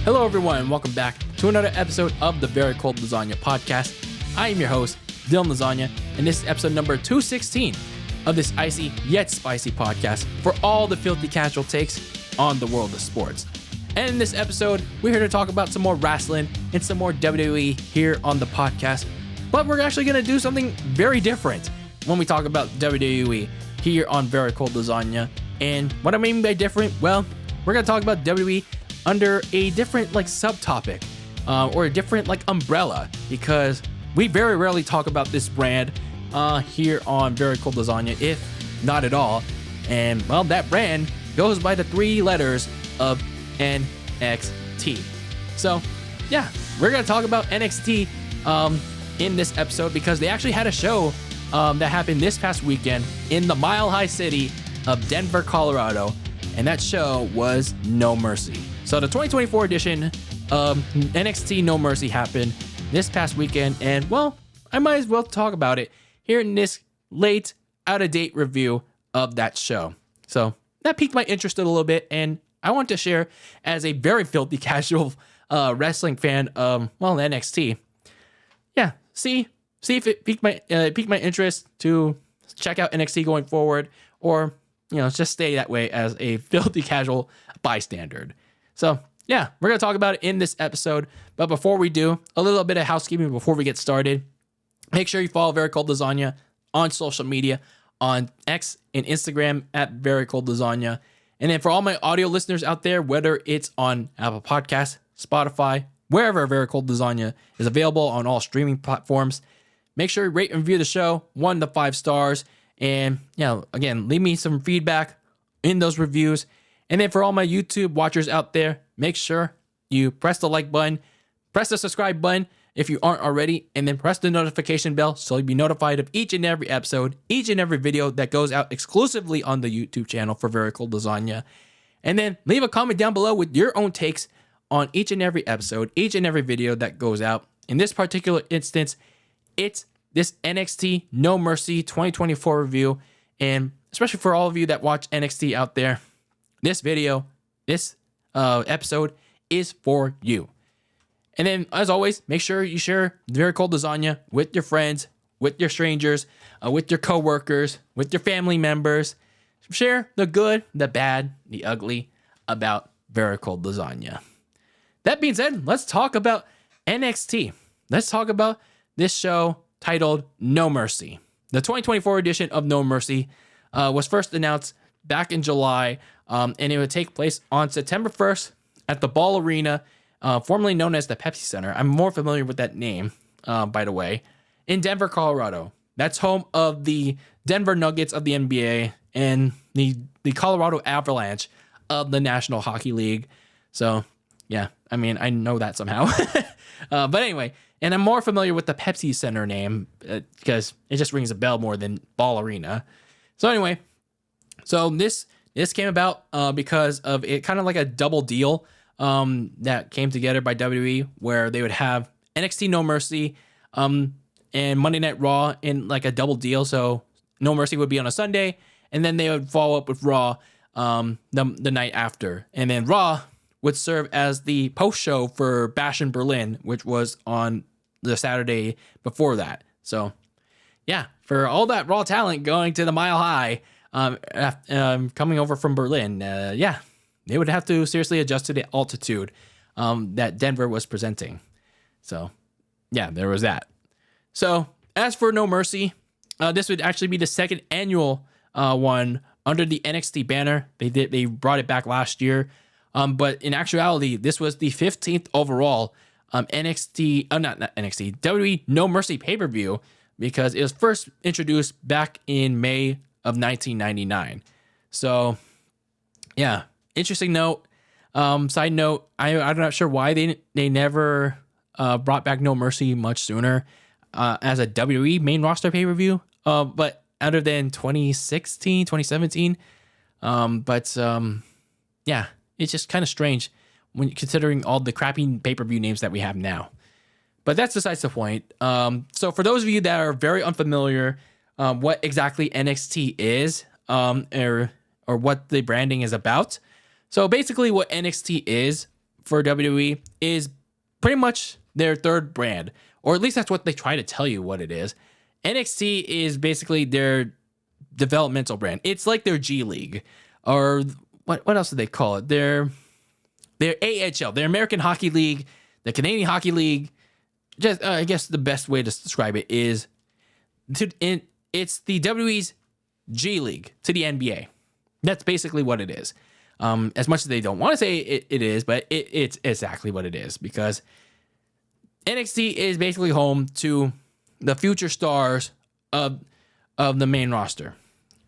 Hello, everyone, and welcome back to another episode of the Very Cold Lasagna podcast. I am your host, DylanLasagna, and this is episode number 216 of this icy yet spicy podcast for all the filthy casual takes on the world of sports. And in this episode, we're here to talk about some more wrestling and some more WWE here on the podcast. But we're actually going to do something very different when we talk about WWE here on Very Cold Lasagna. And what I mean by different, well, we're going to talk about WWE under a different subtopic or a different umbrella, because we very rarely talk about this brand here on Very Cold Lasagna, if not at all. And well, that brand goes by the three letters of NXT. So yeah, we're gonna talk about NXT in this episode because they actually had a show that happened this past weekend in the Mile High city of Denver, Colorado, and that show was No Mercy. So the 2024 edition of NXT No Mercy happened this past weekend, and well, I might as well talk about it here in this late, out-of-date review of that show. So that piqued my interest a little bit, and I want to share as a very filthy casual wrestling fan of, well, NXT. Yeah, see if it piqued my interest to check out NXT going forward, or just stay that way as a filthy casual bystander. So yeah, we're going to talk about it in this episode. But before we do, a little bit of housekeeping before we get started. Make sure you follow Very Cold Lasagna on social media, on X and Instagram at Very Cold Lasagna. And then for all my audio listeners out there, whether it's on Apple Podcasts, Spotify, wherever Very Cold Lasagna is available on all streaming platforms, make sure you rate and review the show 1 to 5 stars. And again, leave me some feedback in those reviews. And then for all my YouTube watchers out there, make sure you press the like button, press the subscribe button if you aren't already, and then press the notification bell so you'll be notified of each and every episode, each and every video that goes out exclusively on the YouTube channel for Very Cold Lasagna. And then leave a comment down below with your own takes on each and every episode, each and every video that goes out. In this particular instance, it's this NXT No Mercy 2024 review. And especially for all of you that watch NXT out there, this video, this episode is for you. And then, as always, make sure you share Very Cold Lasagna with your friends, with your strangers, with your coworkers, with your family members. Share the good, the bad, the ugly about Very Cold Lasagna. That being said, let's talk about NXT. Let's talk about this show titled No Mercy. The 2024 edition of No Mercy was first announced back in July, and it would take place on September 1st at the Ball Arena, formerly known as the Pepsi Center. I'm more familiar with that name, by the way, in Denver, Colorado. That's home of the Denver Nuggets of the NBA and the Colorado Avalanche of the National Hockey League. So, yeah, I mean, I know that somehow. But anyway, and I'm more familiar with the Pepsi Center name because it just rings a bell more than Ball Arena. So anyway, so this came about because of it, kind of like a double deal that came together by WWE, where they would have NXT No Mercy and Monday Night Raw in like a double deal. So No Mercy would be on a Sunday, and then they would follow up with Raw the night after. And then Raw would serve as the post show for Bash in Berlin, which was on the Saturday before that. So yeah, for all that Raw talent going to the Mile High, coming over from Berlin, they would have to seriously adjust to the altitude that Denver was presenting. So yeah, there was that. So as for No Mercy, this would actually be the second annual one under the NXT banner. They brought it back last year. But in actuality, this was the 15th overall not NXT, WWE No Mercy pay-per-view, because it was first introduced back in May of 1999. So, yeah, interesting note. Side note, I'm not sure why they never brought back No Mercy much sooner as a WWE main roster pay-per-view, but other than 2016, 2017. Yeah. It's just kind of strange when considering all the crappy pay-per-view names that we have now. But that's besides the point. So for those of you that are very unfamiliar what exactly NXT is, or what the branding is about. So basically what NXT is, for WWE is pretty much their third brand, or at least that's what they try to tell you what it is. NXT is basically their developmental brand. It's like their G League, or what else do they call it? Their AHL, their American Hockey League, the Canadian Hockey League. Just I guess the best way to describe it is it's the WWE's G League to the NBA. That's basically what it is. As much as they don't want to say it is, but it's exactly what it is, because NXT is basically home to the future stars of the main roster,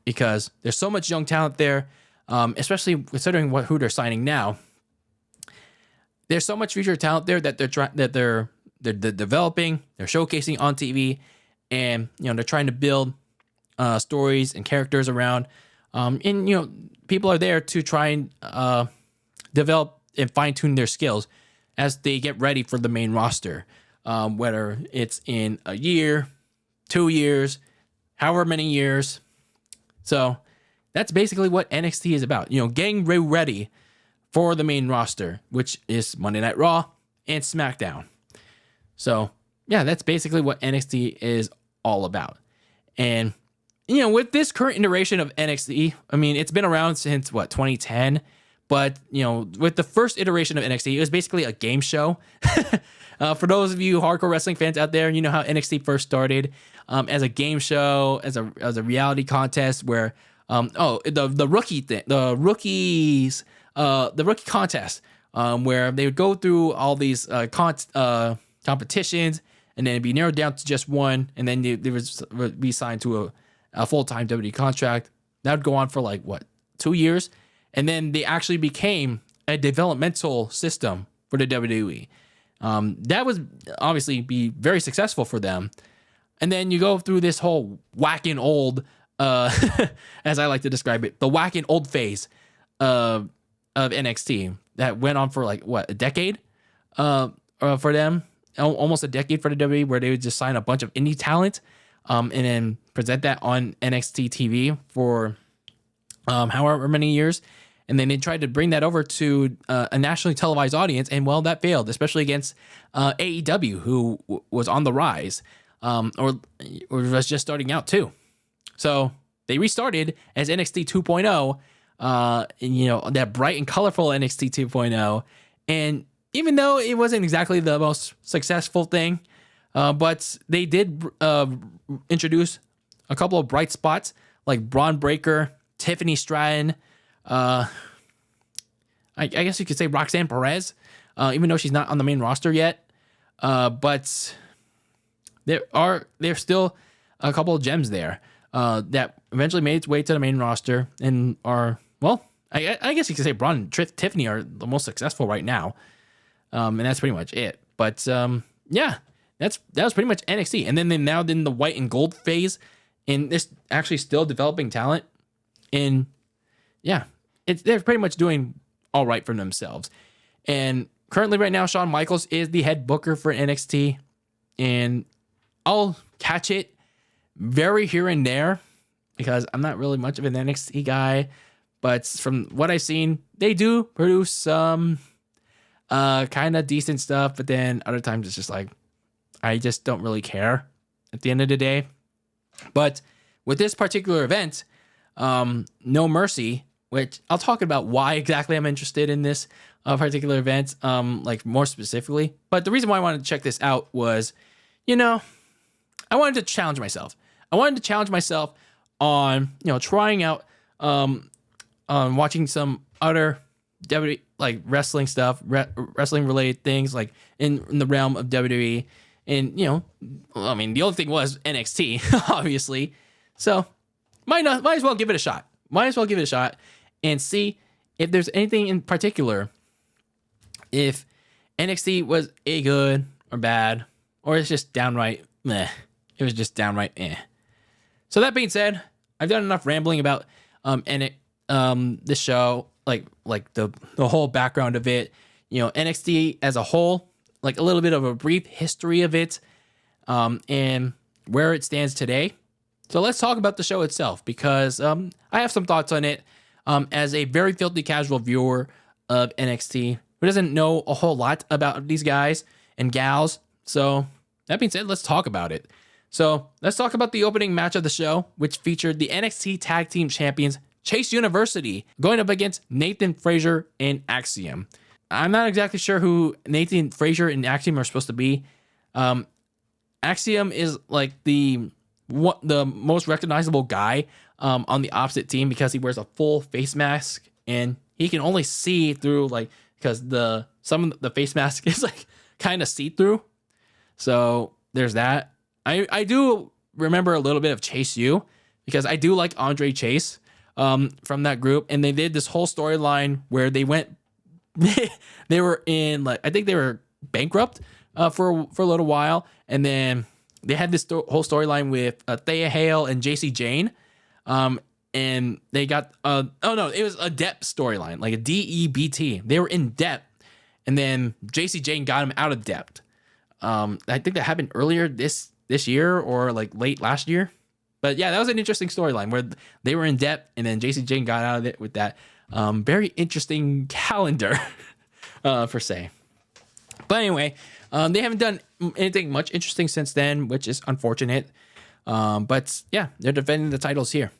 because there's so much young talent there, especially considering who they're signing now. There's so much future talent there that they're developing, they're showcasing on TV, and they're trying to build stories and characters around. And people are there to try and develop and fine tune their skills as they get ready for the main roster. Whether it's in a year, 2 years, however many years. So that's basically what NXT is about. Getting ready for the main roster, which is Monday Night Raw and SmackDown. So yeah, that's basically what NXT is all about. And with this current iteration of NXT, I mean, it's been around since 2010, but with the first iteration of NXT, it was basically a game show. For those of you hardcore wrestling fans out there, you know how NXT first started as a game show, as a reality contest where the rookie contest, where they would go through all these competitions, and then it'd be narrowed down to just one, and then they would be signed to a full-time WWE contract. That would go on for 2 years, and then they actually became a developmental system for the WWE. That was obviously be very successful for them. And then you go through this whole whacking old, as I like to describe it, the whacking old phase of NXT that went on for a decade for them, almost a decade for the WWE, where they would just sign a bunch of indie talent and then present that on NXT TV for however many years. And then they tried to bring that over to a nationally televised audience, and that failed, especially against AEW, who was on the rise, or was just starting out too. So they restarted as NXT 2.0, that bright and colorful NXT 2.0. And even though it wasn't exactly the most successful thing, but they did introduce a couple of bright spots like Braun Breaker, Tiffany Stratton, I guess you could say Roxanne Perez, even though she's not on the main roster yet. But there's still a couple of gems there that eventually made its way to the main roster and are, I guess you could say Braun and Tiffany are the most successful right now. And that's pretty much it. But yeah, that was pretty much NXT. And then they now in the white and gold phase, and this actually still developing talent. And yeah, they're pretty much doing all right for themselves. And currently right now, Shawn Michaels is the head booker for NXT. And I'll catch it very here and there because I'm not really much of an NXT guy. But from what I've seen, they do produce some kind of decent stuff. But then other times it's just I just don't really care at the end of the day. But with this particular event, No Mercy, which I'll talk about why exactly I'm interested in this particular event, more specifically. But the reason why I wanted to check this out was, I wanted to challenge myself. I wanted to challenge myself on, trying out, on watching some other WWE, wrestling stuff, wrestling related things, in the realm of WWE. And, the only thing was NXT, obviously. So might as well give it a shot. And see if there's anything in particular, if NXT was good or bad, or it's just downright meh. It was just downright eh. So that being said, I've done enough rambling about this show, the whole background of it, NXT as a whole, a little bit of a brief history of it, and where it stands today. So let's talk about the show itself, because I have some thoughts on it as a very filthy casual viewer of NXT. who doesn't know a whole lot about these guys and gals. So that being said, let's talk about it. So let's talk about the opening match of the show, which featured the NXT Tag Team Champions Chase University going up against Nathan Frazier and Axiom. I'm not exactly sure who Nathan Frazier and Axiom are supposed to be. Axiom is like the most recognizable guy on the opposite team because he wears a full face mask and he can only see through, like, because some of the face mask is like kind of see through. So there's that. I do remember a little bit of Chase U because I do like Andre Chase from that group, and they did this whole storyline where they went, they were in, like, I think they were bankrupt for a little while, and then they had this whole storyline with Thea Hale and JC Jane, and they got it was a debt storyline, like a DEBT. They were in debt, and then JC Jane got him out of debt. I think that happened earlier this year or like late last year. But yeah, that was an interesting storyline where they were in debt and then JC Jane got out of it with that very interesting calendar per se. But anyway, they haven't done anything much interesting since then, which is unfortunate. But yeah, they're defending the titles here.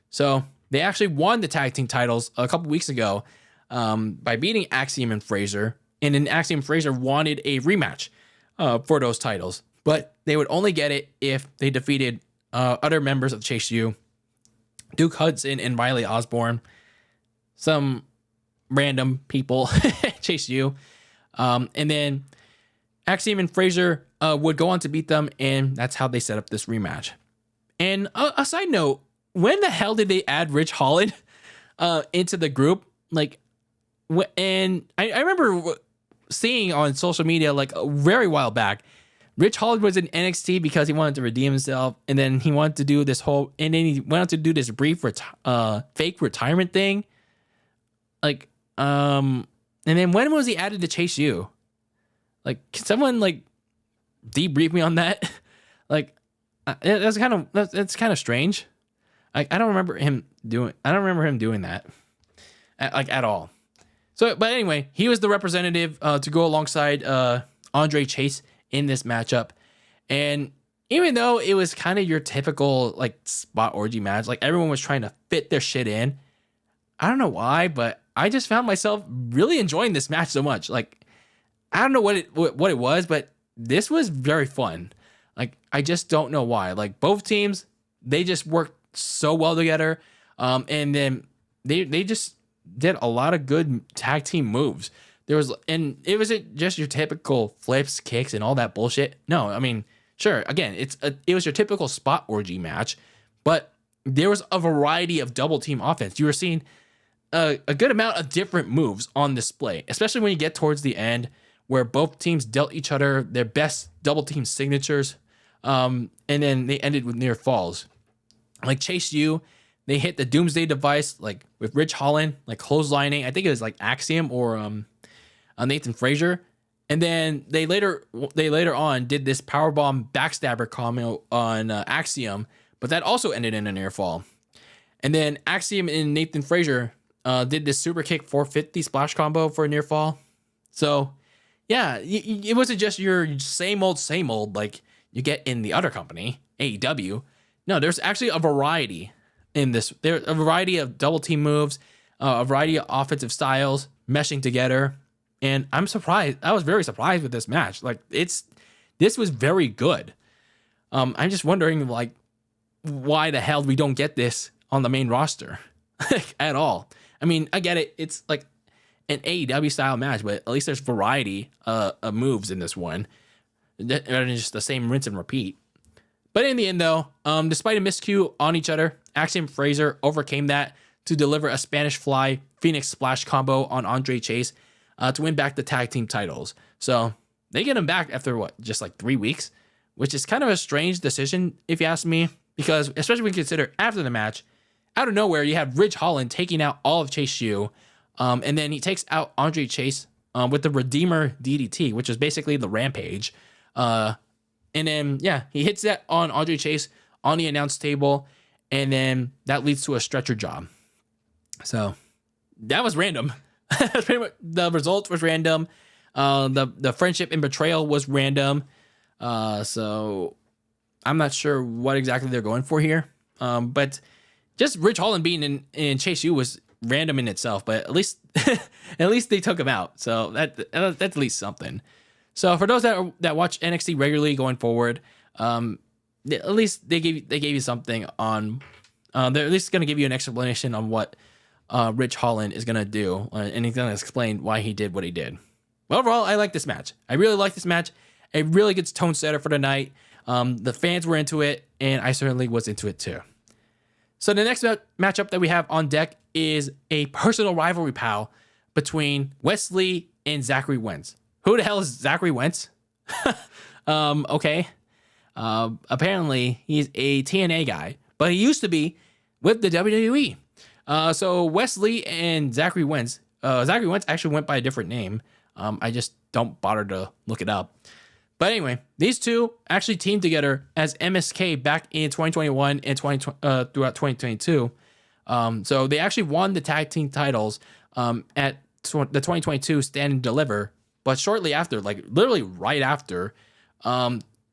So they actually won the tag team titles a couple weeks ago by beating Axiom and Frazier. And then Axiom and Frazier wanted a rematch for those titles, but they would only get it if they defeated other members of Chase U, Duke Hudson and Riley Osborne, some random people, Chase U, and then Axiom and Frazier would go on to beat them, and that's how they set up this rematch. And a side note, when the hell did they add Rich Holland into the group? Like, and I remember seeing on social media like a very while back, Rich Holland was in NXT because he wanted to redeem himself, and then he wanted to do this whole, and then he went on to do this brief fake retirement thing. Like, and then when was he added to Chase U? Like, can someone like debrief me on that? Like, that's kind of strange. I don't remember him doing that, at all. So, but anyway, he was the representative to go alongside Andre Chase in this matchup. And even though it was kind of your typical like spot orgy match, like everyone was trying to fit their shit in. I don't know why, but I just found myself really enjoying this match so much. Like, I don't know what it was, but this was very fun. Like, I just don't know why. Like, both teams, they just worked so well together. And then they just did a lot of good tag team moves. And it wasn't just your typical flips, kicks, and all that bullshit. No, I mean, sure, again, it was your typical spot orgy match, but there was a variety of double team offense. You were seeing a good amount of different moves on display, especially when you get towards the end where both teams dealt each other their best double team signatures, and then they ended with near falls. Like Chase U, they hit the Doomsday device, like with Rich Holland, like clotheslining. I think it was like Axiom or Nathan Frazier, and then they later on did this powerbomb backstabber combo on Axiom, but that also ended in a near fall. And then Axiom and Nathan Frazier did this super kick 450 splash combo for a near fall. So yeah, it wasn't just your same old like you get in the other company, AEW. No, there's actually a variety in this. There's a variety of double team moves, a variety of offensive styles meshing together. And I'm surprised. I was very surprised with this match. Like, this was very good. I'm just wondering, like, why the hell we don't get this on the main roster at all. I mean, I get it. It's like an AEW style match, but at least there's variety of moves in this one, rather than just the same rinse and repeat. But in the end, though, despite a miscue on each other, Axiom Frazier overcame that to deliver a Spanish Fly Phoenix Splash combo on Andre Chase to win back the tag team titles. So they get him back after just like 3 weeks, which is kind of a strange decision if you ask me, because especially when you consider after the match, out of nowhere, you have Ridge Holland taking out all of Chase U, and then he takes out Andre Chase with the Redeemer DDT, which is basically the Rampage. And then, yeah, he hits that on Andre Chase on the announce table, and then that leads to a stretcher job. So that was random. Pretty much, the results was random. The friendship and betrayal was random. So I'm not sure what exactly they're going for here. But just Rich Holland being in Chase U was random in itself. But at least they took him out. So that's at least something. So for those that watch NXT regularly going forward, at least they gave you something on. They're at least going to give you an explanation on what Rich Holland is going to do, and he's going to explain why he did what he did. Overall, I like this match. I really like this match. A really good tone setter for the night. The fans were into it, and I certainly was into it too. So the next matchup that we have on deck is a personal rivalry pal between Wesley and Zachary Wentz. Who the hell is Zachary Wentz? Okay. Apparently, he's a TNA guy, but he used to be with the WWE. So Wesley and Zachary Wentz actually went by a different name. I just don't bother to look it up. But anyway, these two actually teamed together as MSK back in 2021 and throughout 2022. So they actually won the tag team titles at the 2022 Stand and Deliver. But shortly after, like literally right after,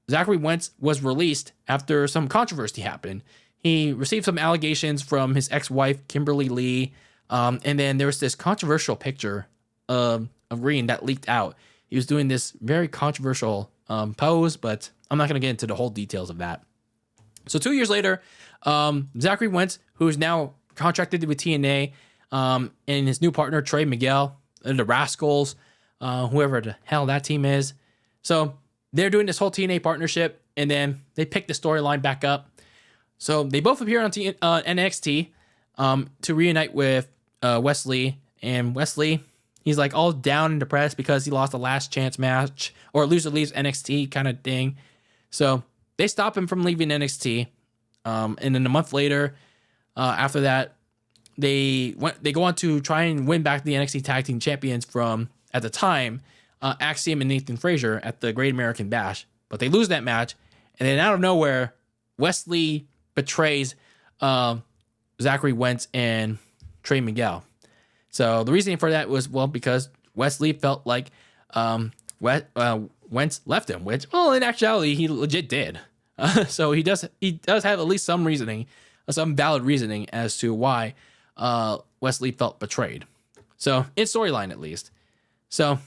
Zachary Wentz was released after some controversy happened. He received some allegations from his ex-wife, Kimberly Lee. And then there was this controversial picture of Reen that leaked out. He was doing this very controversial pose, but I'm not going to get into the whole details of that. So 2 years later, Zachary Wentz, who is now contracted with TNA, and his new partner, Trey Miguel, the Rascals, whoever the hell that team is. So they're doing this whole TNA partnership, and then they pick the storyline back up. So they both appear on NXT to reunite with Wesley. And Wesley, he's like all down and depressed because he lost the last chance match, or loser leaves NXT kind of thing. So they stop him from leaving NXT. And then a month later, after that, they go on to try and win back the NXT Tag Team Champions from, at the time, Axiom and Nathan Frazier at the Great American Bash. But they lose that match. And then out of nowhere, Wesley betrays Zachary Wentz and Trey Miguel. So the reasoning for that was, well, because Wesley felt like Wentz left him, which, well, in actuality, he legit did. So he does have at least some reasoning, some valid reasoning as to why Wesley felt betrayed. So in storyline, at least. So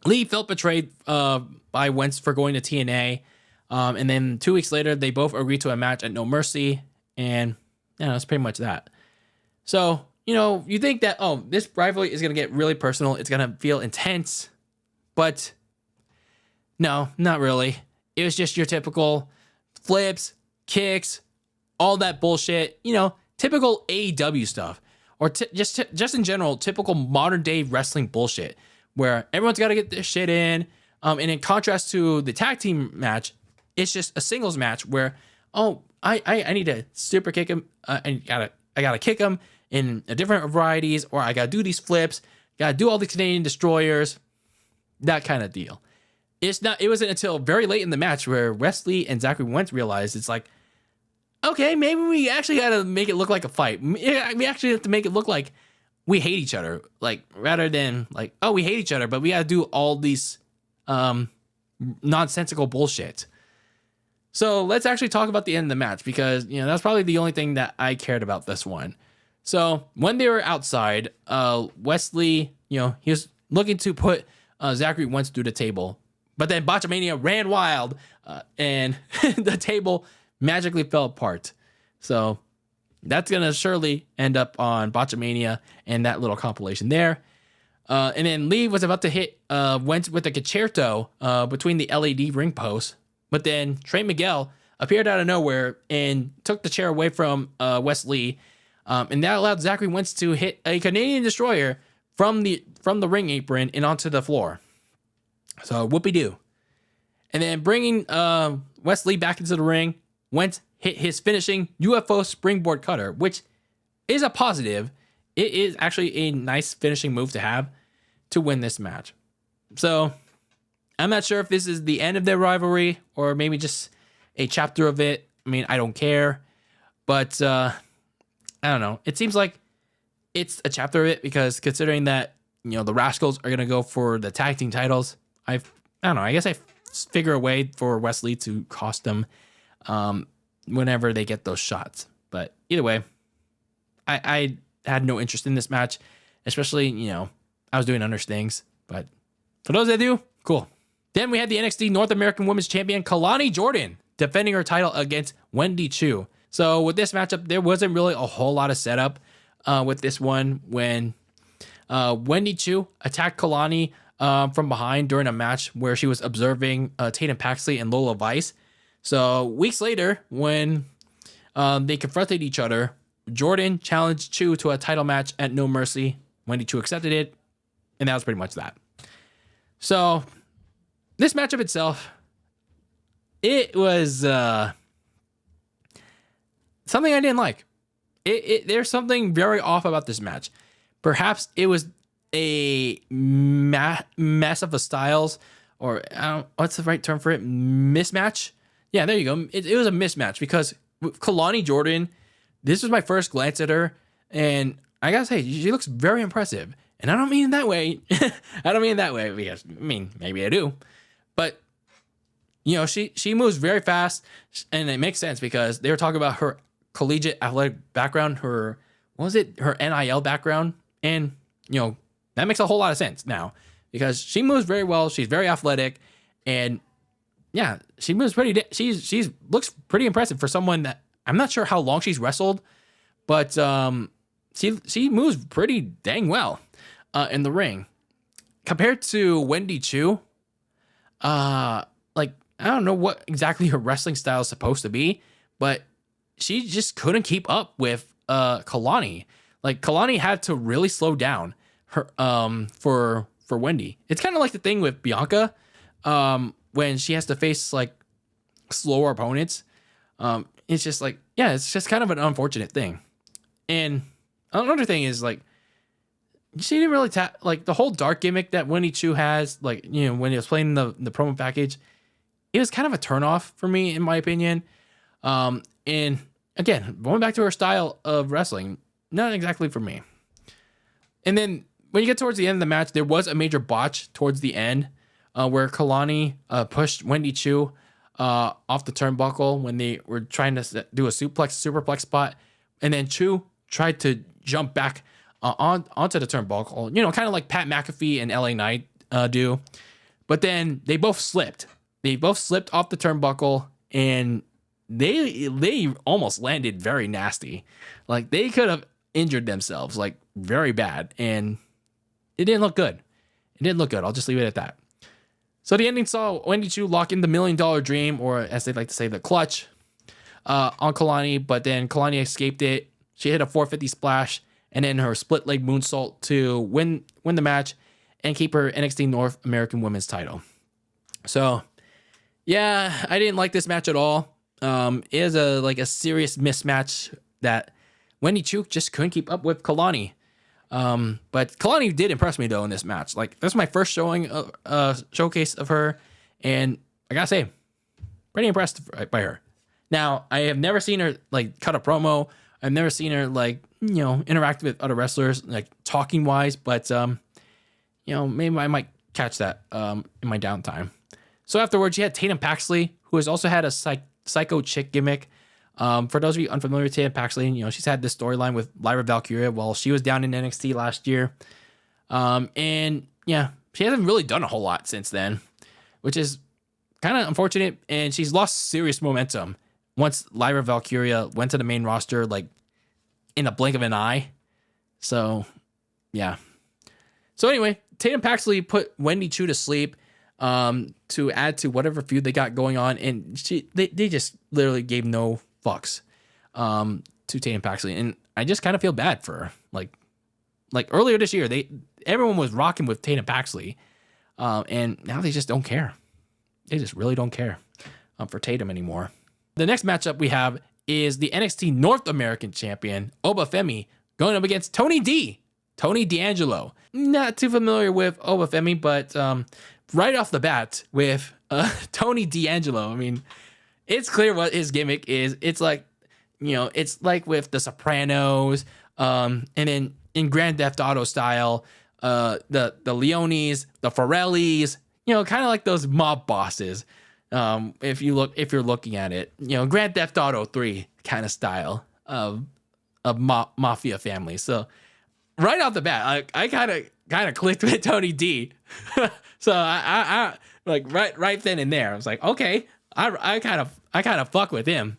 Lee felt betrayed by Wentz for going to TNA. And then 2 weeks later, they both agreed to a match at No Mercy. And, that's pretty much that. So, you think that, this rivalry is going to get really personal. It's going to feel intense. But no, not really. It was just your typical flips, kicks, all that bullshit. Typical AEW stuff. Or just in general, typical modern day wrestling bullshit. Where everyone's got to get their shit in. And in contrast to the tag team match, it's just a singles match where, I need to super kick him. I gotta kick him in a different varieties, or I gotta do these flips, gotta do all the Canadian destroyers, that kind of deal. It wasn't until very late in the match where Wesley and Zachary Wentz realized it's like, okay, maybe we actually gotta make it look like a fight. We actually have to make it look like we hate each other, like rather than like, we hate each other, but we gotta do all these nonsensical bullshit. So let's actually talk about the end of the match, because that's probably the only thing that I cared about this one. So when they were outside, Wesley, he was looking to put Zachary Wentz through the table, but then Botchamania ran wild, and the table magically fell apart. So that's gonna surely end up on Botchamania and that little compilation there. And then Lee was about to hit Wentz with a concerto between the LED ring posts. But then Trey Miguel appeared out of nowhere and took the chair away from Wesley. And that allowed Zachary Wentz to hit a Canadian destroyer from the ring apron and onto the floor. So whoopee-doo. And then bringing Wesley back into the ring, Wentz hit his finishing UFO springboard cutter, which is a positive. It is actually a nice finishing move to have to win this match. So I'm not sure if this is the end of their rivalry or maybe just a chapter of it. I mean, I don't care. But I don't know. It seems like it's a chapter of it, because considering that the Rascals are going to go for the tag team titles. I don't know. I guess I figure a way for Wesley to cost them whenever they get those shots. But either way, I had no interest in this match, especially, I was doing other things. But for those that do, cool. Then we had the NXT North American Women's Champion, Kalani Jordan, defending her title against Wendy Chu. So with this matchup, there wasn't really a whole lot of setup with this one when Wendy Chu attacked Kalani from behind during a match where she was observing Tatum Paxley and Lola Vice. So weeks later, when they confronted each other, Jordan challenged Chu to a title match at No Mercy. Wendy Chu accepted it, and that was pretty much that. So this matchup itself, it was something I didn't like. There's something very off about this match. Perhaps it was a mess of the styles, or what's the right term for it? Mismatch? Yeah, there you go. It was a mismatch because Kalani Jordan, this was my first glance at her, and I gotta say, she looks very impressive. And I don't mean that way. I don't mean that way because, maybe I do. But, she moves very fast, and it makes sense because they were talking about her collegiate athletic background, her NIL background. And, that makes a whole lot of sense now because she moves very well. She's very athletic, and yeah, she moves she's looks pretty impressive for someone that I'm not sure how long she's wrestled, but she moves pretty dang well in the ring compared to Wendy Chu. I don't know what exactly her wrestling style is supposed to be, but she just couldn't keep up with Kalani. Like Kalani had to really slow down her for Wendy. It's kind of like the thing with Bianca when she has to face like slower opponents. It's just like, yeah, it's just kind of an unfortunate thing. And another thing is like she didn't really like the whole dark gimmick that Wendy Chu has, like, when he was playing the promo package, it was kind of a turnoff for me, in my opinion. And again, going back to her style of wrestling, not exactly for me. And then when you get towards the end of the match, there was a major botch towards the end where Kalani pushed Wendy Chu off the turnbuckle when they were trying to do a superplex spot. And then Chu tried to jump back onto the turnbuckle, kind of like Pat McAfee and LA Knight do. But then they both slipped. They both slipped off the turnbuckle, and they almost landed very nasty. Like they could have injured themselves like very bad, and it didn't look good. I'll just leave it at that. So the ending saw Wendy Chu lock in the $1 Million Dream, or as they like to say, the clutch, on Kalani, but then Kalani escaped it. She hit a 450 splash, and then her split leg moonsault to win the match and keep her NXT North American Women's title. So, yeah, I didn't like this match at all. It is a serious mismatch that Wendy Chu just couldn't keep up with Kalani. But Kalani did impress me though in this match. Like this was my first showcase of her, and I gotta say, pretty impressed by her. Now I have never seen her like cut a promo. I've never seen her like interact with other wrestlers like talking wise, but maybe I might catch that in my downtime. So afterwards, you had Tatum Paxley, who has also had a psycho chick gimmick. For those of you unfamiliar with Tatum Paxley, she's had this storyline with Lyra Valkyria while she was down in NXT last year. And yeah, she hasn't really done a whole lot since then, which is kind of unfortunate. And she's lost serious momentum once Lyra Valkyria went to the main roster, like in a blink of an eye. So yeah. So anyway, Tatum Paxley put Wendy Chu to sleep to add to whatever feud they got going on, and they just literally gave no fucks to Tatum Paxley, and I just kind of feel bad for her. Like earlier this year, everyone was rocking with Tatum Paxley, and now they just don't care. They just really don't care for Tatum anymore. The next matchup we have is the NXT North American Champion Obafemi going up against Tony D'Angelo. Not too familiar with Obafemi, but right off the bat with Tony D'Angelo, I mean, it's clear what his gimmick is. It's like, it's like with The Sopranos, and then in Grand Theft Auto style, the Leones, the Forellis, kind of like those mob bosses. If you're looking at it, Grand Theft Auto 3 kind of style of mafia family. So right off the bat, I kind of clicked with Tony D. So I like right then and there, I was like, okay, I kind of fuck with him,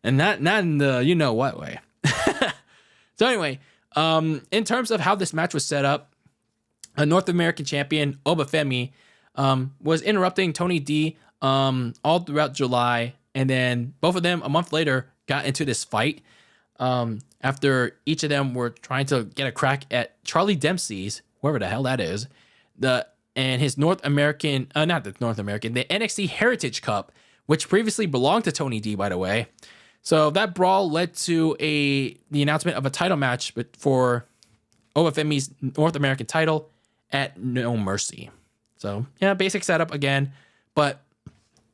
and not in the what way. So anyway, in terms of how this match was set up, a North American champion, Obafemi, was interrupting Tony D all throughout July, and then both of them a month later got into this fight after each of them were trying to get a crack at Charlie Dempsey's, whoever the hell that is, and his the NXT Heritage Cup, which previously belonged to Tony D, by the way. So that brawl led to the announcement of a title match for Obafemi's North American title at No Mercy. So yeah, basic setup again, but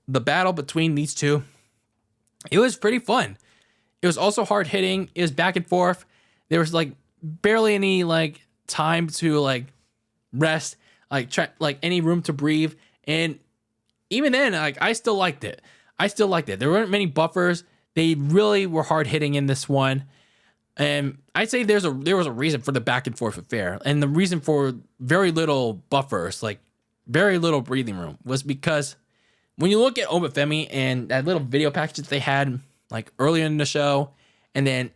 the battle between these two, it was pretty fun. It was also hard hitting. It was back and forth. There was like barely any like time to like rest, like any room to breathe. And even then, like I still liked it. There weren't many buffers. They really were hard hitting in this one. And I'd say there was a reason for the back and forth affair. And the reason for very little buffers, like very little breathing room, was because when you look at Obafemi and that little video package that they had like earlier in the show, and then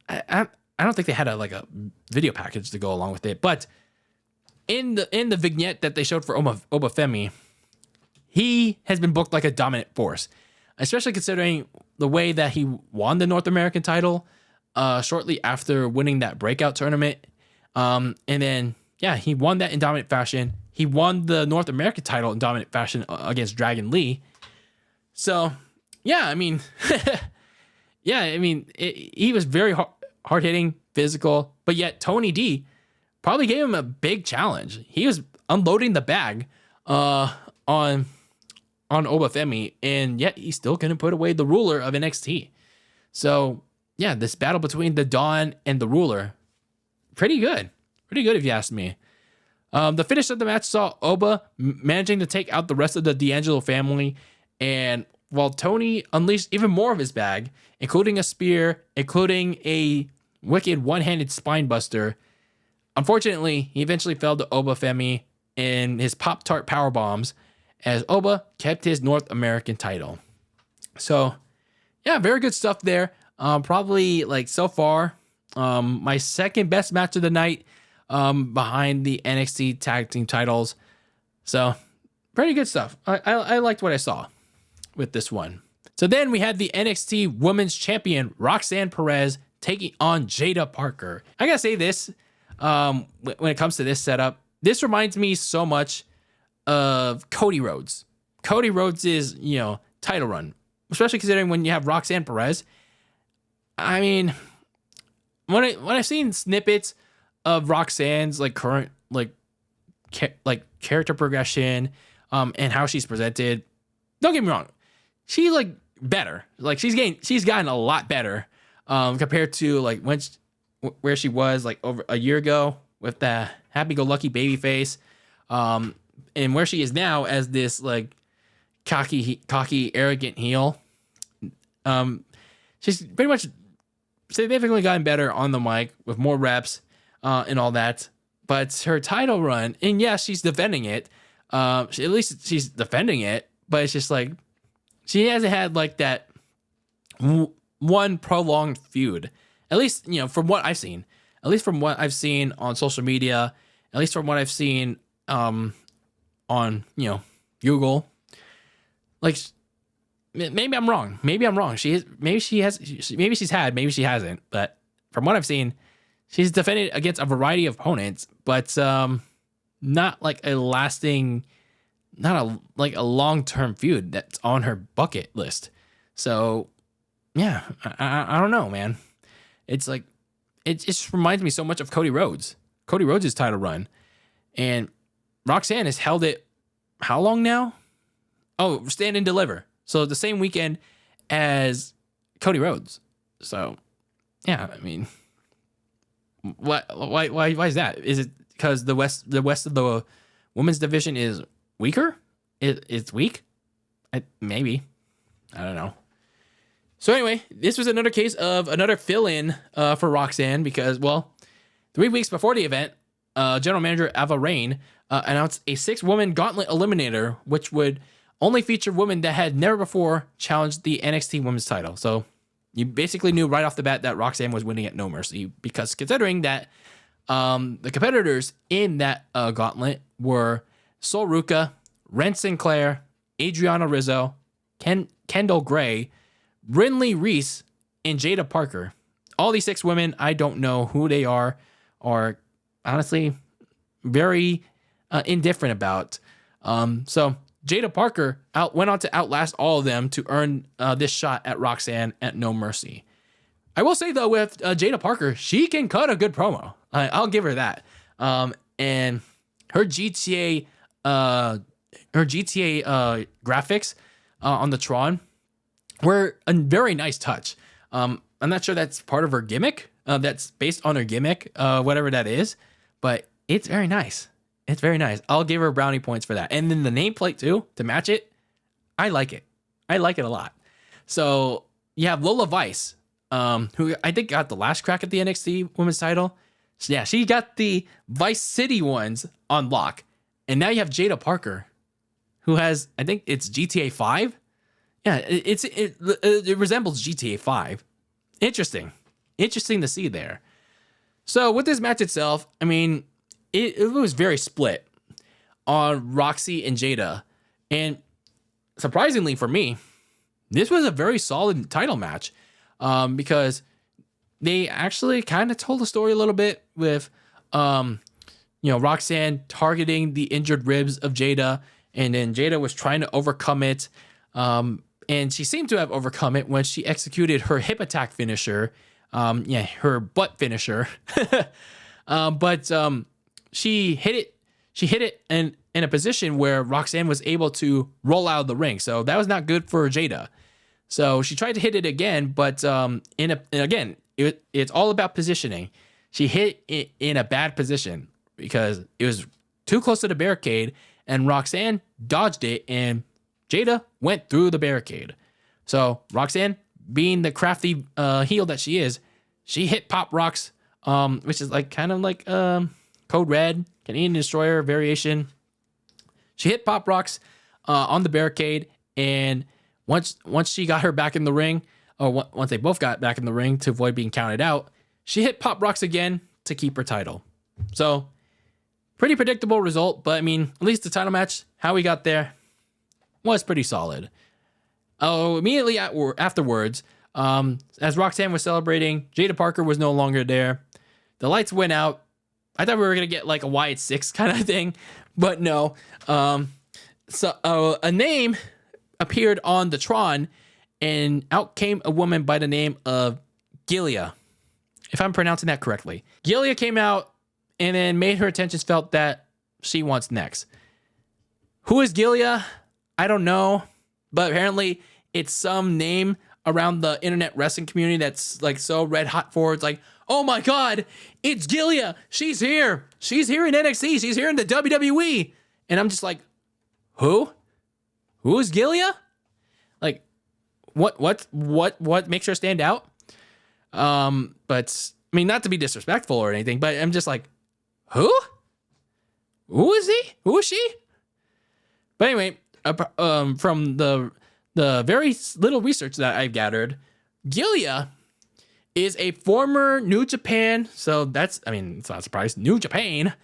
I don't think they had a video package to go along with it, but in the vignette that they showed for Obafemi, he has been booked like a dominant force, especially considering the way that he won the North American title shortly after winning that breakout tournament. And then, yeah, he won that in dominant fashion. He won the North American title in dominant fashion against Dragon Lee. So, yeah, I mean, he was very hard hitting, physical, but yet Tony D probably gave him a big challenge. He was unloading the bag on Obafemi, and yet he still couldn't put away the ruler of NXT. So, yeah, this battle between the Dawn and the ruler, pretty good if you ask me. The finish of the match saw Oba managing to take out the rest of the D'Angelo family, and while Tony unleashed even more of his bag, including a spear, including a wicked one-handed spine buster, unfortunately, he eventually fell to Obafemi in his Pop-Tart power bombs, as Oba kept his North American title. So, yeah, very good stuff there. Probably, like, so far, my second best match of the night, behind the NXT tag team titles. So pretty good stuff. I liked what I saw with this one. So then we had the NXT Women's Champion Roxanne Perez taking on Jada Parker. I gotta say this, when it comes to this setup, this reminds me so much of Cody Rhodes. Cody Rhodes' title run, especially considering when you have Roxanne Perez. I mean, when I've seen snippets of Roxanne's like current character progression, and how she's presented, don't get me wrong, she's like better. Like she's gotten a lot better, compared to like where she was like over a year ago with the happy-go-lucky baby face, and where she is now as this like cocky arrogant heel. She's pretty much significantly gotten better on the mic with more reps, and all that. But her title run, and yes, she's defending it. At least she's defending it, but it's just like she hasn't had like that one prolonged feud. At least, from what I've seen. At least from what I've seen on social media. At least from what I've seen on Google. Like, maybe I'm wrong. Maybe she hasn't. But from what I've seen, she's defended against a variety of opponents, but not like a lasting, not a long-term feud that's on her bucket list. So, yeah, I don't know, man. It's like, it just reminds me so much of Cody Rhodes. Cody Rhodes' title run. And Roxanne has held it, how long now? Oh, Stand and Deliver. So the same weekend as Cody Rhodes. So, yeah, I mean, why is that? Is it because the west of the women's division is weaker. It's weak. Maybe. I don't know. So anyway, this was another case of another fill-in for Roxanne because, well, 3 weeks before the event, General Manager Ava Rain announced a 6-woman gauntlet eliminator, which would only feature women that had never before challenged the NXT Women's title. So you basically knew right off the bat that Roxanne was winning at No Mercy, because considering that the competitors in that gauntlet were Sol Ruca, Ren Sinclair, Adriana Rizzo, Kendall Gray, Brinley Reese, and Jada Parker. All these 6 women, I don't know who they are honestly very indifferent about. So Jada Parker went on to outlast all of them to earn this shot at Roxanne at No Mercy. I will say, though, with Jada Parker, she can cut a good promo. I'll give her that. And her GTA graphics on the Tron were a very nice touch. I'm not sure that's part of her gimmick. That's based on her gimmick, whatever that is. But it's very nice. It's very nice. I'll give her brownie points for that. And then the nameplate, too, to match it, I like it. I like it a lot. So you have Lola Vice, who I think got the last crack at the NXT Women's title. So yeah, she got the Vice City ones on lock. And now you have Jada Parker, who has, I think it's GTA 5. Yeah, it resembles GTA 5. Interesting to see there. So with this match itself, I mean, it was very split on Roxy and Jada. And surprisingly for me, this was a very solid title match, because they actually kind of told the story a little bit with, Roxanne targeting the injured ribs of Jada, and then Jada was trying to overcome it. And she seemed to have overcome it when she executed her hip attack finisher, her butt finisher. But she hit it in a position where Roxanne was able to roll out of the ring. So that was not good for Jada. So she tried to hit it again, but it's all about positioning. She hit it in a bad position because it was too close to the barricade, and Roxanne dodged it, and Jada went through the barricade. So Roxanne, being the crafty heel that she is, she hit Pop Rocks, which is kind of like Code Red, Canadian Destroyer variation. She hit Pop Rocks on the barricade, and once she got her back in the ring, or once they both got back in the ring to avoid being counted out, she hit Pop Rocks again to keep her title. So pretty predictable result, but I mean, at least the title match, how we got there, was pretty solid. Immediately afterwards, as Roxanne was celebrating, Jada Parker was no longer there. The lights went out. I thought we were going to get like a Wyatt 6 kind of thing, but no. So a name appeared on the Tron, and out came a woman by the name of Gilia, if I'm pronouncing that correctly. Gilia came out and then made her attentions felt that she wants next. Who is Gilia? I don't know, but apparently it's some name around the internet wrestling community that's like so red hot for. It's like, oh my God, it's Gilia. She's here. She's here in NXT. She's here in the WWE. And I'm just like, who? Who is Gilia? Like, what makes her stand out? But I mean, not to be disrespectful or anything, but I'm just like, who? Who is he? Who is she? But anyway, from the very little research that I've gathered, Gilia is a former New Japan. So that's, I mean, it's not a surprise. New Japan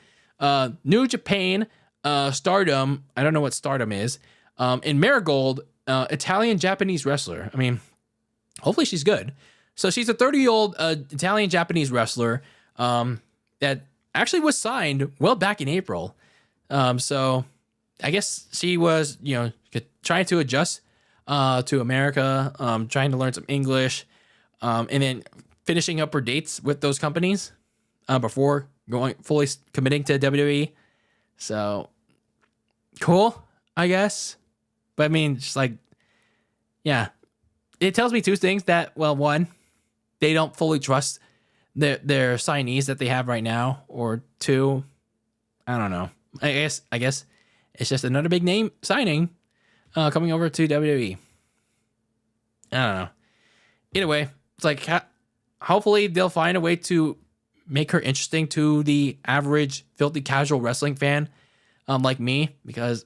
Stardom. I don't know what Stardom is. In Marigold, Italian Japanese wrestler. I mean, hopefully she's good. So she's a 30-year-old Italian Japanese wrestler that actually was signed well back in April. So I guess she was, trying to adjust to America, trying to learn some English, and then finishing up her dates with those companies before fully committing to WWE. So cool, I guess. But I mean, just like, yeah, it tells me two things that, well, one, they don't fully trust their signees that they have right now, or two, I don't know. I guess it's just another big name signing coming over to WWE. I don't know. Either way, it's like hopefully they'll find a way to make her interesting to the average filthy casual wrestling fan like me, because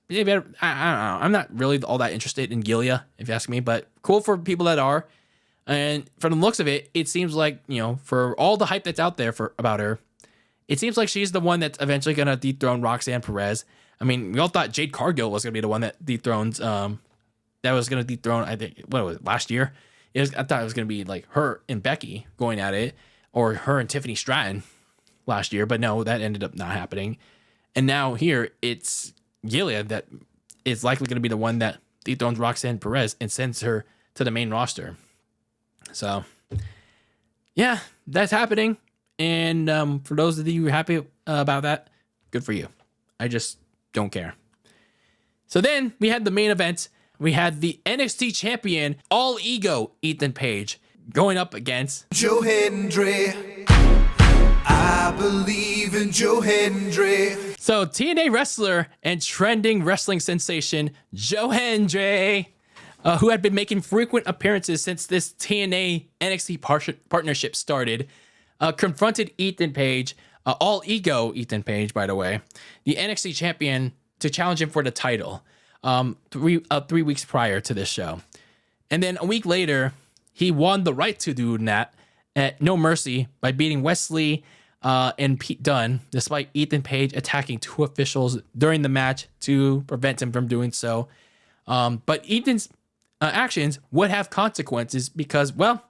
I don't know. I'm not really all that interested in Gilia, if you ask me, but cool for people that are. And from the looks of it, it seems like, for all the hype that's out there about her, it seems like she's the one that's eventually going to dethrone Roxanne Perez. I mean, we all thought Jade Cargill was going to be the one that dethrones, I think, what was it, last year? I thought it was going to be like her and Becky going at it, or her and Tiffany Stratton last year, but no, that ended up not happening. And now here, it's Gilia that is likely going to be the one that dethrones Roxanne Perez and sends her to the main roster. So, yeah, that's happening. And for those of you who are happy about that, good for you. I just don't care. So then we had the main event. We had the NXT champion, all ego Ethan Page, going up against Joe Hendry. I believe in Joe Hendry. So TNA wrestler and trending wrestling sensation Joe Hendry, who had been making frequent appearances since this TNA NXT partnership started, confronted Ethan Page, all ego Ethan Page, by the way, the NXT champion, to challenge him for the title 3 weeks prior to this show. And then a week later, he won the right to do that at No Mercy by beating Wesley and Pete Dunne, despite Ethan Page attacking 2 officials during the match to prevent him from doing so. But Ethan's actions would have consequences because, well,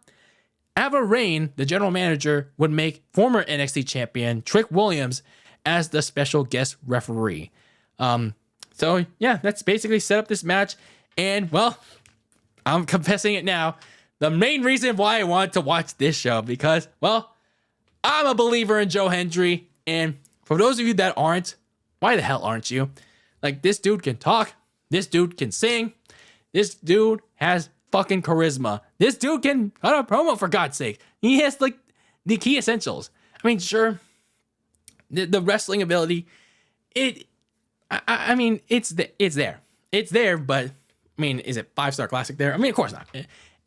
Ava Rain, the general manager, would make former NXT champion Trick Williams as the special guest referee. So, yeah, that's basically set up this match. And, well, I'm confessing it now. The main reason why I wanted to watch this show, because, well, I'm a believer in Joe Hendry. And for those of you that aren't, why the hell aren't you? Like, this dude can talk. This dude can sing. This dude has fucking charisma. This dude can cut a promo, for God's sake. He has, like, the key essentials. I mean, sure, the wrestling ability, I mean, it's there. It's there, but, I mean, is it 5-star classic there? I mean, of course not.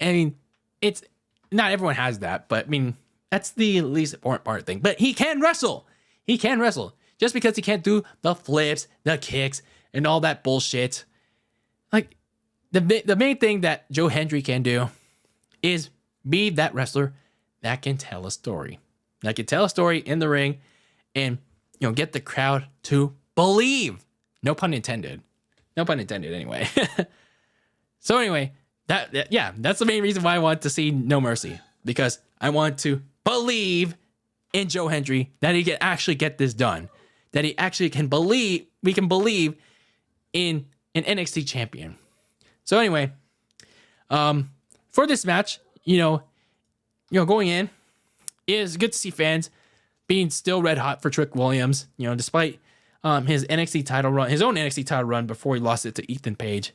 I mean, it's not everyone has that, but, I mean, that's the least important part thing. But he can wrestle. He can wrestle. Just because he can't do the flips, the kicks, and all that bullshit. Like, the main thing that Joe Hendry can do is be that wrestler that can tell a story. That can tell a story in the ring and, get the crowd to believe. No pun intended. No pun intended, anyway. So anyway, that's the main reason why I want to see No Mercy. Because I want to believe in Joe Hendry that he can actually get this done. That he actually can believe, we can believe in an NXT champion. So anyway, for this match, going in, it is good to see fans being still red hot for Trick Williams, despite his NXT title run, his own NXT title run before he lost it to Ethan Page,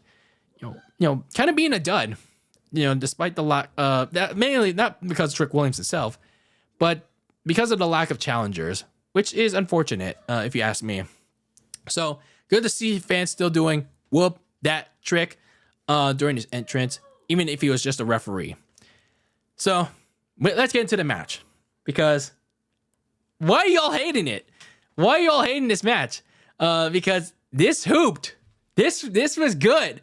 kind of being a dud, despite the lack that mainly not because of Trick Williams himself, but because of the lack of challengers, which is unfortunate, if you ask me. So good to see fans still doing whoop that Trick during his entrance, even if he was just a referee. So let's get into the match, because why are y'all hating it? Why are y'all hating this match? Because this hooped. This was good.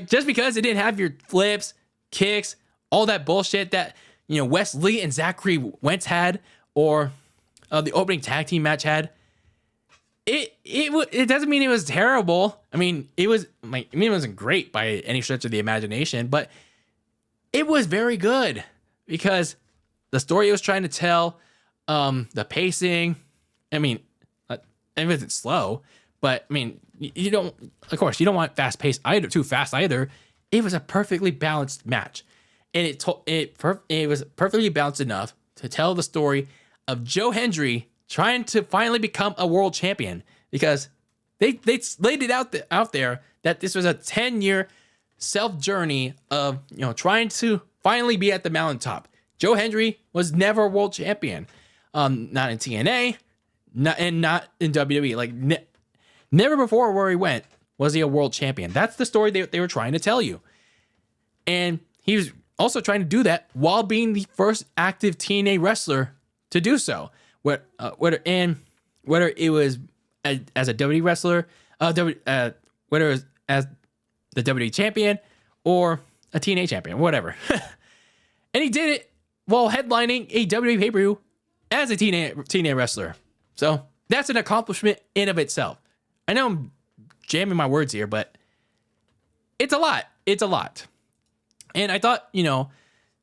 Just because it didn't have your flips, kicks, all that bullshit that Wesley and Zachary Wentz had, or the opening tag team match had. It doesn't mean it was terrible. I mean, it wasn't great by any stretch of the imagination, but it was very good because the story it was trying to tell, the pacing. I mean, it wasn't slow, but I mean, you don't want fast paced either, too fast either. It was a perfectly balanced match, and it was perfectly balanced enough to tell the story of Joe Hendry trying to finally become a world champion, because they laid it out there that this was a 10-year self journey of trying to finally be at the mountaintop. Joe Hendry was never a world champion, not in TNA, not in WWE. Like never before where he went was he a world champion. That's the story they were trying to tell you. And he was also trying to do that while being the first active TNA wrestler to do so. Whether it was as a WWE wrestler, whether it was as the WWE champion or a TNA champion, whatever. And he did it while headlining a WWE pay-per-view as a TNA wrestler. So that's an accomplishment in of itself. I know I'm jamming my words here, but it's a lot. It's a lot. And I thought,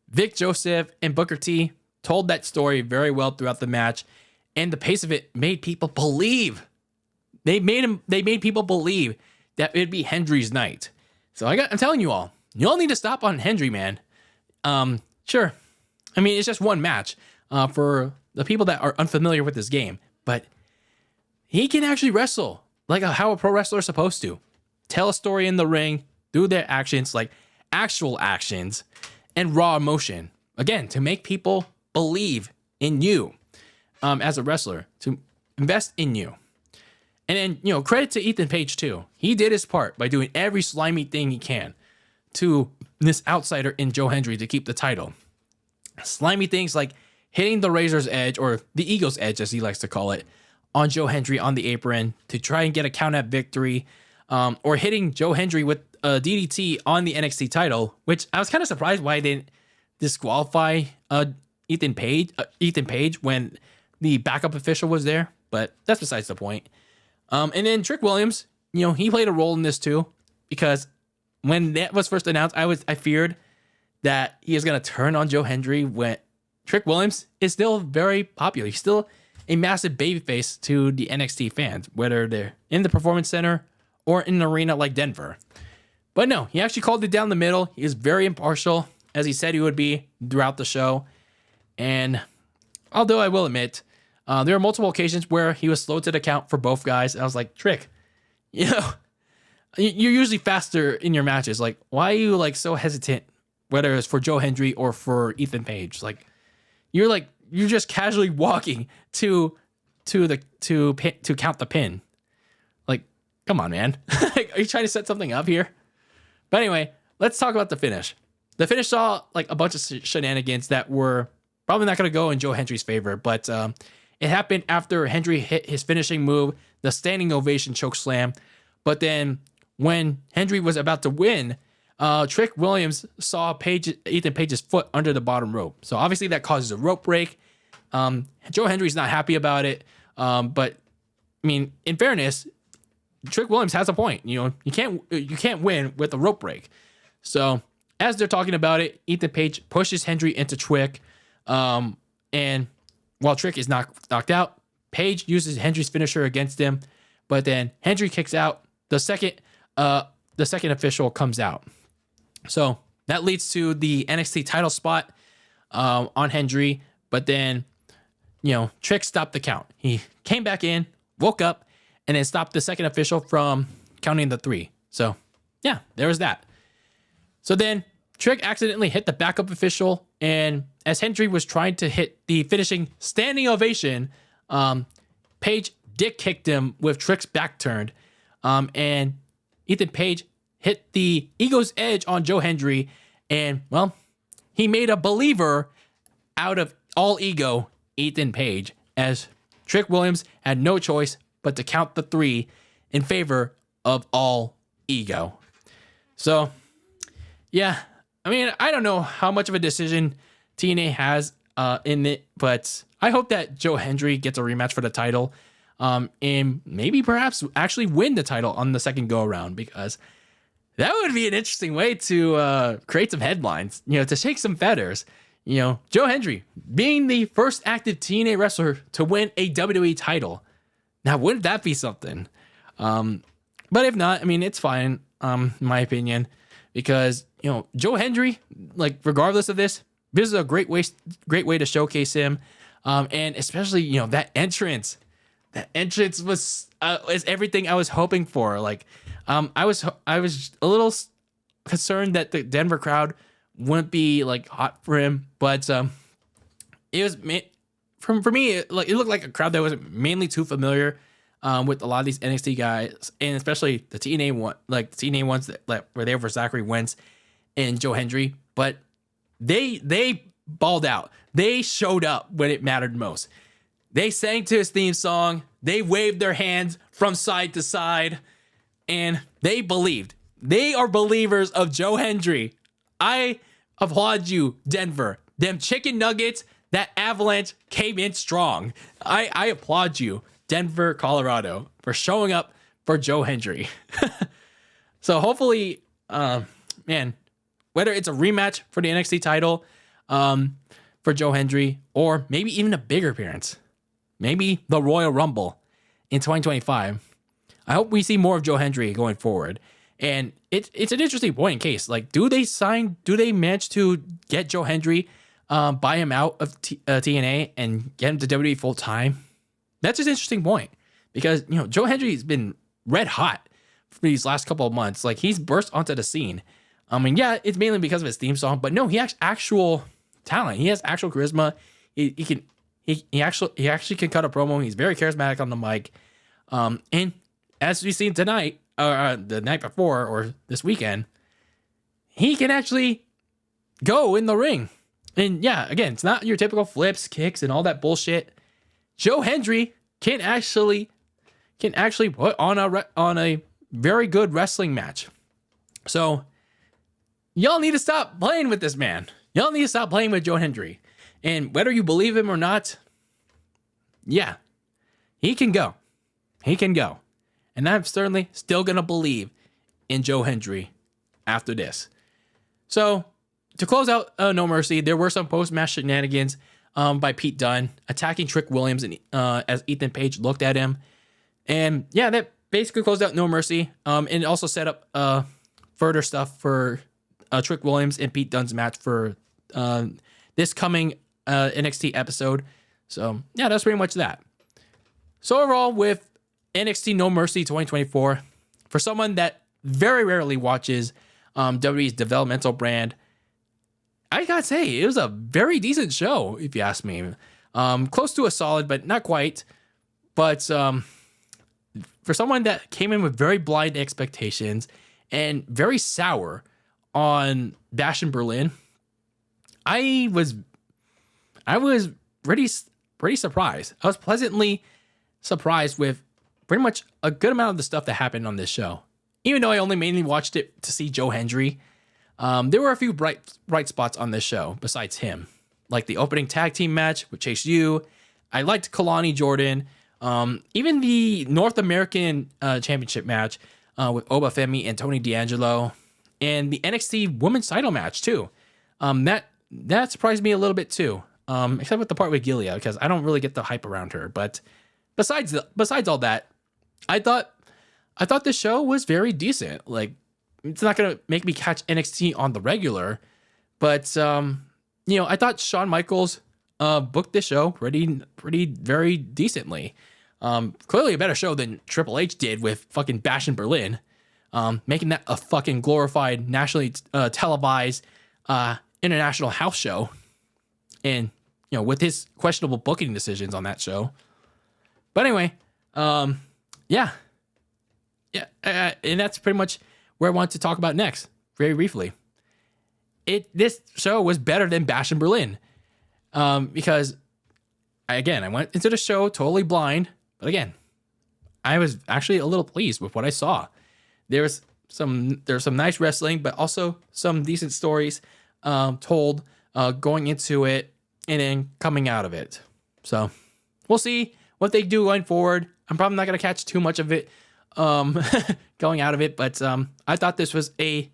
Vic Joseph and Booker T told that story very well throughout the match, and the pace of it made people believe. They made people believe that it'd be Hendry's night. So I'm telling you all need to stop on Hendry, man. Sure. I mean, it's just one match for the people that are unfamiliar with this game, but he can actually wrestle like how a pro wrestler is supposed to. Tell a story in the ring, do their actions, like actual actions, and raw emotion. Again, to make people believe in you as a wrestler, to invest in you. And then, credit to Ethan Page too. He did his part by doing every slimy thing he can to this outsider in Joe Hendry to keep the title. Slimy things like hitting the Razor's Edge, or the Eagle's Edge as he likes to call it, on Joe Hendry on the apron to try and get a count at victory, or hitting Joe Hendry with a DDT on the NXT title, which I was kind of surprised why they didn't disqualify Ethan Page when the backup official was there, but that's besides the point. And then Trick Williams, he played a role in this too, because when that was first announced, I feared that he was going to turn on Joe Hendry when Trick Williams is still very popular. He's still a massive babyface to the NXT fans, whether they're in the Performance Center or in an arena like Denver. But no, he actually called it down the middle. He was very impartial, as he said he would be throughout the show. And although I will admit, there are multiple occasions where he was slow to the count for both guys. I was like, Trick, you're usually faster in your matches. Like, why are you so hesitant, whether it's for Joe Hendry or for Ethan Page? You're just casually walking to count the pin. Like, come on, man. Are you trying to set something up here? But anyway, let's talk about the finish. The finish saw a bunch of shenanigans that were probably not going to go in Joe Hendry's favor, but it happened after Hendry hit his finishing move, the standing ovation choke slam. But then when Hendry was about to win, Trick Williams saw Ethan Page's foot under the bottom rope. So obviously that causes a rope break. Joe Hendry's not happy about it. But I mean, in fairness, Trick Williams has a point. You can't win with a rope break. So as they're talking about it, Ethan Page pushes Hendry into Trick. And while Trick is knocked out, Page uses Hendry's finisher against him. But then Hendry kicks out. The second official comes out. So that leads to the NXT title spot on Hendry. But then, Trick stopped the count. He came back in, woke up, and then stopped the second official from counting the 3. So, yeah, there was that. So then Trick accidentally hit the backup official, and as Hendry was trying to hit the finishing standing ovation, Page dick kicked him with Trick's back turned, and Ethan Page hit the Ego's Edge on Joe Hendry, and, well, he made a believer out of all ego Ethan Page, as Trick Williams had no choice but to count the 3 in favor of all ego. So, yeah, I mean, I don't know how much of a decision TNA has in it, but I hope that Joe Hendry gets a rematch for the title, and maybe perhaps actually win the title on the second go around, because that would be an interesting way to create some headlines, to shake some feathers. Joe Hendry being the first active TNA wrestler to win a WWE title. Now, wouldn't that be something? But if not, I mean, it's fine, in my opinion, because, Joe Hendry, regardless of this is a great way to showcase him. And especially, that entrance was is everything I was hoping for. I was a little concerned that the Denver crowd wouldn't be hot for him, but it was for me, it looked like a crowd that was mainly too familiar with a lot of these NXT guys, and especially the TNA one, like the TNA ones that were there for Zachary Wentz and Joe Hendry. But they balled out. They showed up when it mattered most. They sang to his theme song. They waved their hands from side to side, and they believed. They are believers of Joe Hendry. I applaud you, Denver. Them chicken nuggets, that Avalanche came in strong. I applaud you, Denver, Colorado, for showing up for Joe Hendry. So hopefully, man, whether it's a rematch for the NXT title for Joe Hendry, or maybe even a bigger appearance, maybe the Royal Rumble in 2025. I hope we see more of Joe Hendry going forward. And it's an interesting point in case. Like, do they manage to get Joe Hendry, buy him out of TNA and get him to WWE full time? That's an interesting point because, you know, Joe Hendry's been red hot for these last couple of months. Like, he's burst onto the scene. I mean, yeah, it's mainly because of his theme song, but no, he has actual talent. He has actual charisma. He actually can cut a promo. He's very charismatic on the mic. And as we've seen tonight, the night before, or this weekend, he can actually go in the ring. And yeah, again, it's not your typical flips, kicks, and all that bullshit. Joe Hendry can actually put on a very good wrestling match. So y'all need to stop playing with this man. Y'all need to stop playing with Joe Hendry. And whether you believe him or not, yeah, he can go. He can go. And I'm certainly still going to believe in Joe Hendry after this. So, to close out No Mercy, there were some post-match shenanigans by Pete Dunne, attacking Trick Williams and as Ethan Page looked at him. And yeah, that basically closed out No Mercy. And it also set up further stuff for Trick Williams and Pete Dunne's match for this coming NXT episode. So yeah, that's pretty much that. So overall, with NXT No Mercy 2024, for someone that very rarely watches WWE's developmental brand, I gotta say, it was a very decent show, if you ask me. Close to a solid, but not quite. But for someone that came in with very blind expectations and very sour on Bash in Berlin, I was pretty surprised. I was pleasantly surprised with pretty much a good amount of the stuff that happened on this show. Even though I only mainly watched it to see Joe Hendry, there were a few bright spots on this show besides him. Like the opening tag team match with Chase U. I liked Kalani Jordan. Even the North American Championship match with Oba Femi and Tony D'Angelo. And the NXT Women's title match too. That surprised me a little bit too. Except with the part with Gilia, because I don't really get the hype around her. But besides all that, I thought this show was very decent. Like, it's not gonna make me catch NXT on the regular, but I thought Shawn Michaels booked this show pretty very decently. Clearly a better show than Triple H did with fucking Bash in Berlin, making that a fucking glorified nationally televised international house show, and with his questionable booking decisions on that show. But anyway, and that's pretty much where I want to talk about next, very briefly. This show was better than Bash in Berlin, because I went into the show totally blind, but again, I was actually a little pleased with what I saw. There's some nice wrestling, but also some decent stories told going into it and then coming out of it. So we'll see what they do going forward. I'm probably not going to catch too much of it going out of it, but I thought this was a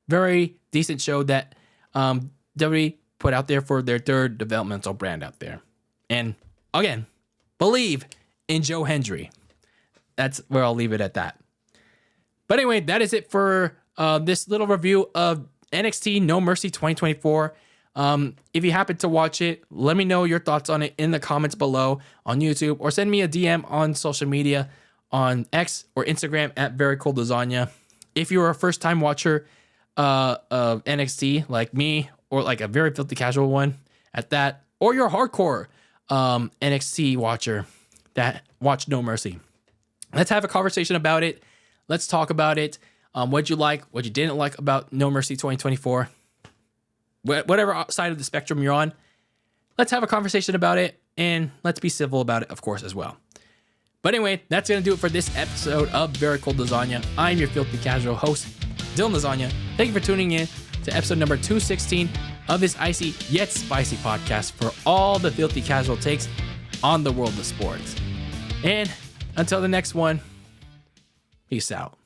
very decent show that WWE put out there for their third developmental brand out there. And again, believe in Joe Hendry. That's where I'll leave it at that. But anyway, that is it for this little review of NXT No Mercy 2024. If you happen to watch it, let me know your thoughts on it in the comments below on YouTube, or send me a DM on social media on X or Instagram at Very Cold Lasagna. If you're a first time watcher of NXT like me, or like a very filthy casual one at that, or you're hardcore NXT watcher that watched No Mercy. Let's have a conversation about it. Let's talk about it. What you like, what you didn't like about No Mercy 2024. Whatever side of the spectrum you're on, let's have a conversation about it, and let's be civil about it, of course, as well. But anyway, that's going to do it for this episode of Very Cold Lasagna. I'm your filthy casual host, DylanLasagna. Thank you for tuning in to episode number 216 of this icy yet spicy podcast for all the filthy casual takes on the world of sports. And until the next one, peace out.